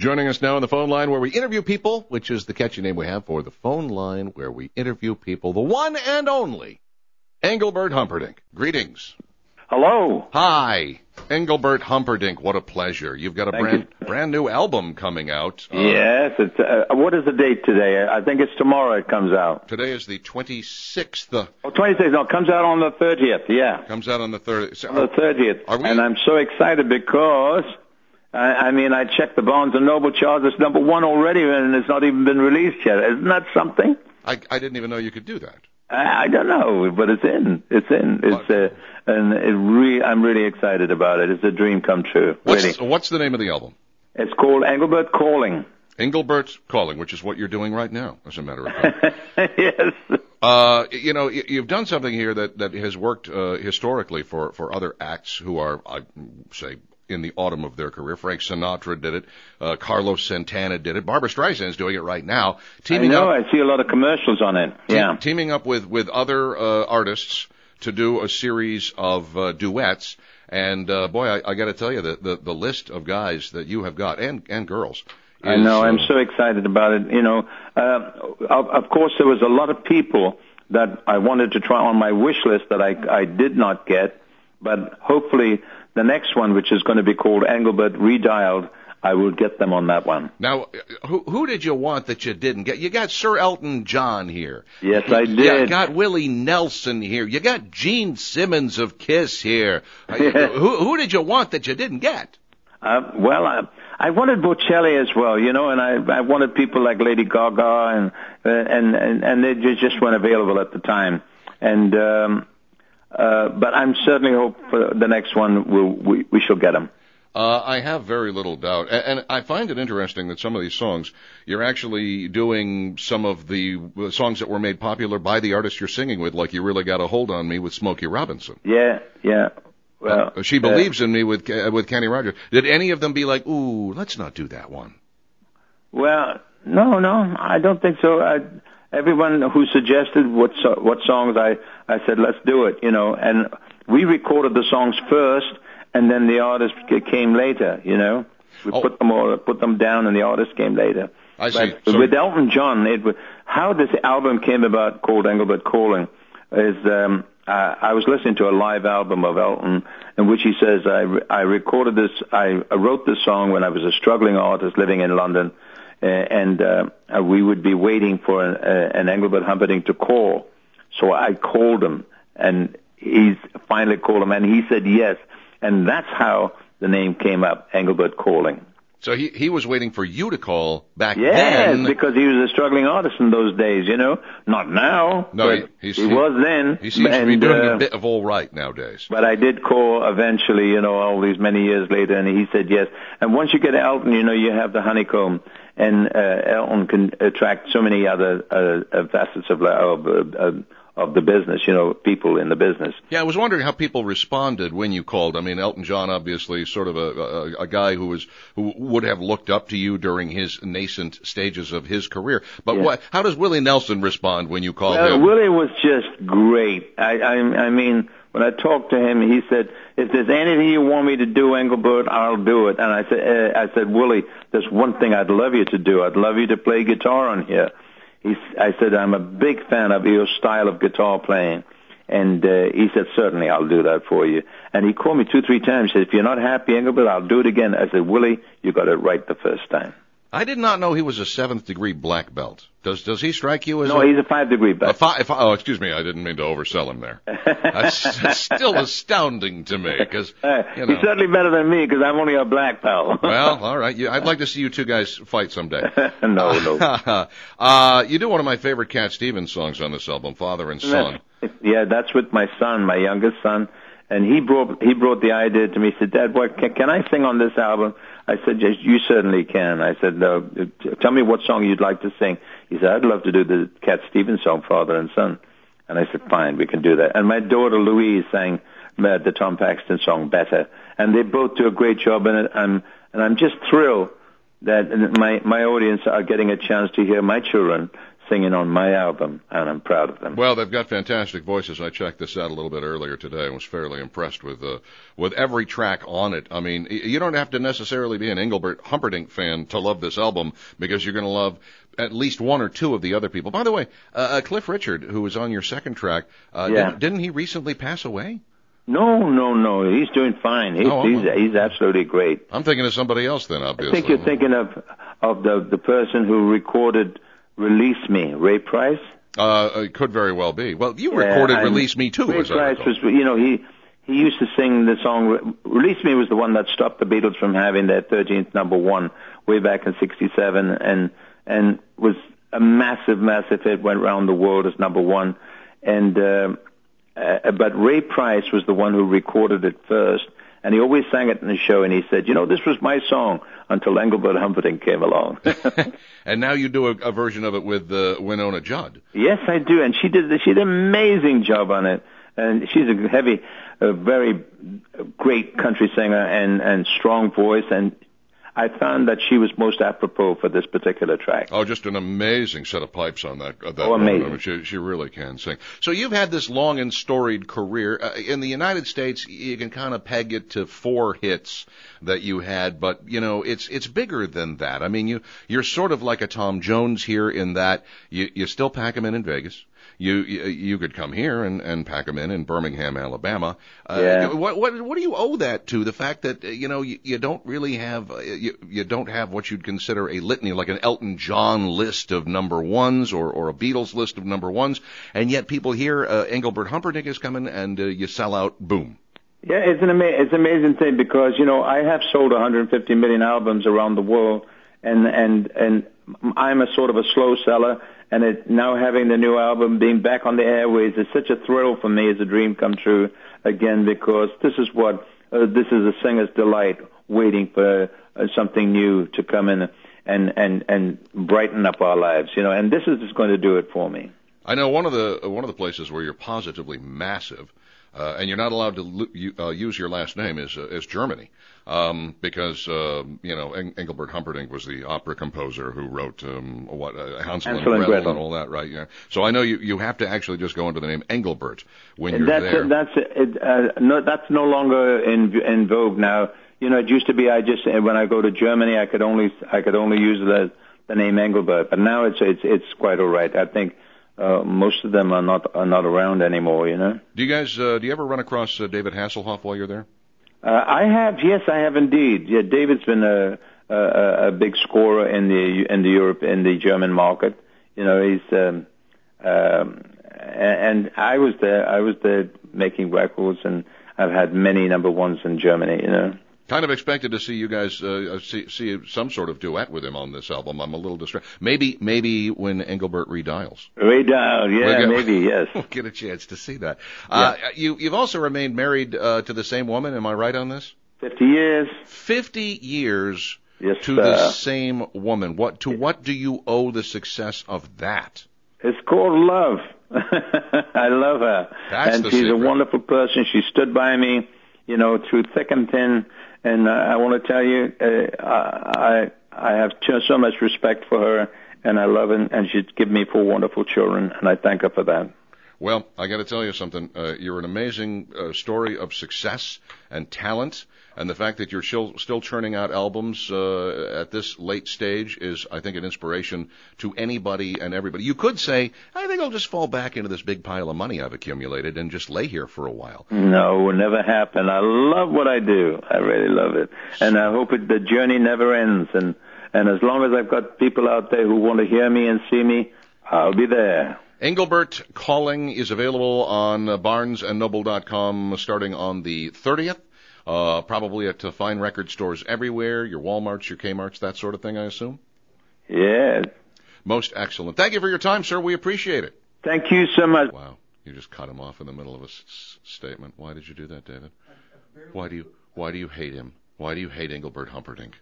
Joining us now on the phone line where we interview people, which is the catchy name we have for the phone line where we interview people, the one and only Engelbert Humperdinck. Greetings. Hello. Hi, Engelbert Humperdinck. What a pleasure. You've got a brand new album coming out. Yes. It's what is the date today? I think it's tomorrow it comes out. Today is the 26th. 26th. No, it comes out on the 30th. Yeah. Comes out on the 30th. On the 30th. And I'm so excited because, I checked the Barnes & Noble charts. It's number one already, and it's not even been released yet. Isn't that something? I didn't even know you could do that. I don't know, but it's in. I'm really excited about it. It's a dream come true. What's the name of the album? It's called Engelbert Calling. Engelbert Calling, which is what you're doing right now, as a matter of fact. Yes. You've done something here that has worked historically for other acts who are, I say, in the autumn of their career. Frank Sinatra did it. Carlos Santana did it. Barbra Streisand's doing it right now. I see a lot of commercials on it. Yeah. Teaming up with other artists to do a series of duets. And, boy, I got to tell you, the list of guys that you have got, and girls. I know. I'm so excited about it. Of course, there was a lot of people that I wanted to try on my wish list that I did not get. But hopefully the next one, which is going to be called Engelbert Redialed, I will get them on that one. Now, who did you want that you didn't get? You got Sir Elton John here. Yes, I did. You got Willie Nelson here. You got Gene Simmons of Kiss here. Who did you want that you didn't get? I wanted Bocelli as well, and I wanted people like Lady Gaga, and they just weren't available at the time. But I'm certainly hope for the next one we shall get them. I have very little doubt. And I find it interesting that some of these songs, you're actually doing some of the songs that were made popular by the artist you're singing with, like You Really Got a Hold on Me with Smokey Robinson. Yeah. Well, She Believes in Me with Kenny Rogers. Did any of them be like, ooh, let's not do that one? Well, no, I don't think so. Everyone who suggested what songs, I said, let's do it, and we recorded the songs first, and then the artist came later, We put them down, and the artist came later. I see. But with Elton John, how this album came about, called Engelbert Calling, is I was listening to a live album of Elton in which he says, I recorded this, I wrote this song when I was a struggling artist living in London, and we would be waiting for an Engelbert Humperdinck to call. So I called him, and he finally called him, and he said yes. And that's how the name came up, Engelbert Calling. So he was waiting for you to call back then. Yes, because he was a struggling artist in those days, Not now. No, he was then. He seems to be doing a bit of all right nowadays. But I did call eventually, all these many years later, and he said yes. And once you get Elton, you have the honeycomb, and Elton can attract so many other facets of the business, people in the business. Yeah, I was wondering how people responded when you called. I mean, Elton John, obviously, sort of a guy who would have looked up to you during his nascent stages of his career. But how does Willie Nelson respond when you call him? Willie was just great. I mean, when I talked to him, he said, "If there's anything you want me to do, Engelbert, I'll do it." And I said, Willie, there's one thing I'd love you to do. I'd love you to play guitar on here. I said, I'm a big fan of your style of guitar playing. And he said, certainly, I'll do that for you. And he called me 2-3 times. He said, if you're not happy, Engelbert, I'll do it again. I said, Willie, you got it right the first time. I did not know he was a 7th degree black belt. Does he strike you as No, he's a 5th degree belt. Oh, excuse me, I didn't mean to oversell him there. That's still astounding to me, because he's certainly better than me, because I'm only a black belt. Well, all right. I'd like to see you two guys fight someday. No. You do one of my favorite Cat Stevens songs on this album, Father and Son. Yeah, that's with my son, my youngest son. And he brought the idea to me. He said, Dad, can I sing on this album? I said, yes, you certainly can. I said, no, tell me what song you'd like to sing. He said, I'd love to do the Cat Stevens song, Father and Son. And I said, fine, we can do that. And my daughter Louise sang the Tom Paxton song, Better. And they both do a great job in it. And I'm just thrilled that my audience are getting a chance to hear my children singing on my album, and I'm proud of them. Well, they've got fantastic voices. I checked this out a little bit earlier today and was fairly impressed with every track on it. I mean, you don't have to necessarily be an Engelbert Humperdinck fan to love this album, because you're going to love at least one or two of the other people. By the way, Cliff Richard, who was on your second track, didn't he recently pass away? No. He's doing fine. He's absolutely great. I'm thinking of somebody else then, obviously. I think you're thinking of the person who recorded "Release Me," Ray Price. It could very well be. Well, you recorded "Release Me" too. Ray Price was, he used to sing the song. "Release Me" was the one that stopped the Beatles from having their 13th number one way back in '67, and was a massive hit. Went around the world as number one, but Ray Price was the one who recorded it first, and he always sang it in the show, and he said, this was my song until Engelbert Humperdinck came along. And now you do a version of it with Winona Judd. Yes, I do, and she did an amazing job on it, and she's a very great country singer and strong voice, and I found that she was most apropos for this particular track. Oh, just an amazing set of pipes on that. Amazing. I mean, she really can sing. So you've had this long and storied career. In the United States, you can kind of peg it to 4 hits that you had, but, it's bigger than that. I mean, you're sort of like a Tom Jones here in that you still pack them in Vegas. You could come here and pack them in Birmingham, Alabama. What do you owe that to? The fact that you don't really have you don't have what you'd consider a litany, like an Elton John list of number ones or a Beatles list of number ones, and yet people hear Engelbert Humperdinck is coming and you sell out, boom. Yeah, it's an amazing thing, because I have sold 150 million albums around the world, and I'm a sort of a slow seller. And now having the new album, being back on the airways, is such a thrill for me. It's a dream come true again, because this is a singer's delight, waiting for something new to come in and brighten up our lives, and this is just going to do it for me. I know one of the places where you're positively massive, and you're not allowed to use your last name is Germany, because Engelbert Humperdinck was the opera composer who wrote Hansel and Gretel and all that, right? Yeah. So I know you have to actually just go under the name Engelbert when you're there. That's no longer in vogue now. It used to be when I go to Germany I could only use the name Engelbert, but now it's quite all right. I think most of them are not around anymore, Do you ever run across David Hasselhoff while you're there? I have, yes, I have indeed. Yeah, David's been a big scorer in the German market. He's and I was there making records, and I've had many number ones in Germany. Kind of expected to see you guys see some sort of duet with him on this album. I'm a little distracted. Maybe when Engelbert redials. Maybe, yes. We'll get a chance to see that. Yeah. You've also remained married to the same woman. Am I right on this? 50 years. 50 years yes, to the same woman. What do you owe the success of that? It's called love. I love her. That's she's a wonderful person. She stood by me, through thick and thin. And I want to tell you, I have so much respect for her, and I love her, and she's given me 4 wonderful children, and I thank her for that. Well, I got to tell you something. You're an amazing story of success and talent, and the fact that you're still churning out albums at this late stage is, I think, an inspiration to anybody and everybody. You could say, I think I'll just fall back into this big pile of money I've accumulated and just lay here for a while. No, it will never happen. I love what I do. I really love it. And I hope the journey never ends. And as long as I've got people out there who want to hear me and see me, I'll be there. Engelbert Calling is available on BarnesandNoble.com starting on the 30th. Probably at fine record stores everywhere, your Walmarts, your Kmarts, that sort of thing, I assume? Yes. Most excellent. Thank you for your time, sir. We appreciate it. Thank you so much. Wow. You just cut him off in the middle of a statement. Why did you do that, David? Why do you hate him? Why do you hate Engelbert Humperdinck?